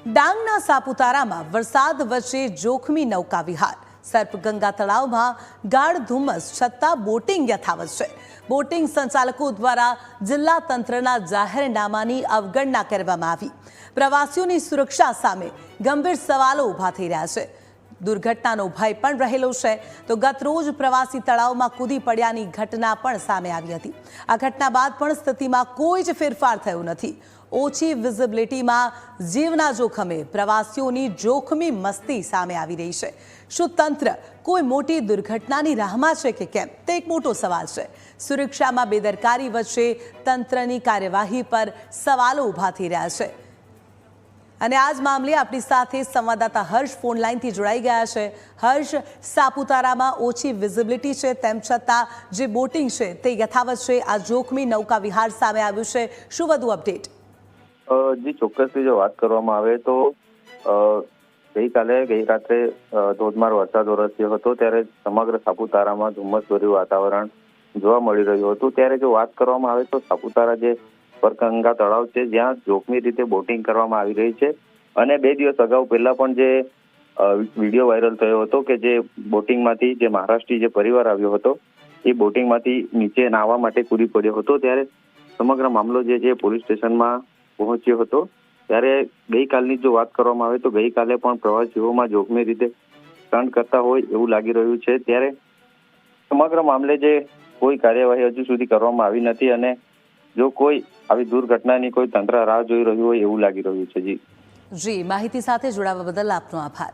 ડાંગના સાપુતારામાં વરસાદ વચ્ચે જોખમી નૌકા વિહાર। સર્પગંગા તળાવમાં ગાઢ ધુમ્મસ છતાં બોટિંગ યથાવત છે। બોટિંગ સંચાલકો દ્વારા જિલ્લા તંત્રના જાહેરનામાની અવગણના કરવામાં આવી। પ્રવાસીઓની સુરક્ષા સામે ગંભીર સવાલો ઊભા થઈ રહ્યા છે। દુર્ઘટનાનો ભય પણ રહેલો છે તો ગતરોજ પ્રવાસી તળાવમાં કૂદી પડ્યાની ઘટના પણ સામે આવી હતી। આ ઘટના બાદ પણ સ્થિતિમાં કોઈ જ ફેરફાર થયો નથી। ઓછી વિઝિબિલિટીમાં જીવના જોખમે પ્રવાસીઓની જોખમી મસ્તી સામે આવી રહી છે। શું તંત્ર કોઈ મોટી દુર્ઘટનાની રાહમાં છે કે કેમ તે એક મોટો સવાલ છે। સુરક્ષામાં બેદરકારી વચ્ચે તંત્રની કાર્યવાહી પર સવાલો ઊભા થઈ રહ્યા છે। અને આ જ મામલે આપણી સાથે સંવાદદાતા હર્ષ ફોન લાઈનથી જોડાઈ ગયા છે। હર્ષ, સાપુતારામાં ઓછી વિઝિબિલિટી છે તેમ છતાં જે બોટિંગ છે તે યથાવત છે। આ જોખમી નૌકા વિહાર સામે આવ્યું છે, શું વધુ અપડેટ? જી ચોક્કસથી જો વાત કરવામાં આવે તો ગઈ રાત્રે ધોધમાર વરસાદ વરસ્યો હતો ત્યારે સમગ્ર સાપુતારામાં ધુમ્મસભર્યું વાતાવરણ જોવા મળી રહ્યું હતું। ત્યારે જો વાત કરવામાં આવે તો સાપુતારા જે સર્પગંગા તળાવ છે જ્યાં જોખમી રીતે બોટિંગ કરવામાં આવી રહી છે અને 2 દિવસ અગાઉ પહેલા પણ જે વિડીયો વાયરલ થયો હતો કે જે બોટિંગમાંથી જે મહારાષ્ટ્રી જે પરિવાર આવ્યો હતો એ બોટિંગમાંથી નીચે નાહવા માટે કૂદી પડ્યો હતો। ત્યારે સમગ્ર મામલો જે પોલીસ સ્ટેશનમાં પહોંચ્યો હતો। ત્યારે ગઈકાલની જો વાત કરવામાં આવે તો ગઈકાલે પણ પ્રવાસીઓમાં જોખમી રીતે સ્ટન્ટ કરતા હોય એવું લાગી રહ્યું છે। ત્યારે સમગ્ર મામલે જે કોઈ કાર્યવાહી હજુ સુધી કરવામાં આવી નથી અને જો કોઈ આવી દુર્ઘટનાની કોઈ તંત્ર રાહ જોઈ રહ્યું હોય એવું લાગી રહ્યું છે। જી, માહિતી સાથે જોડાવા બદલ આપનો આભાર।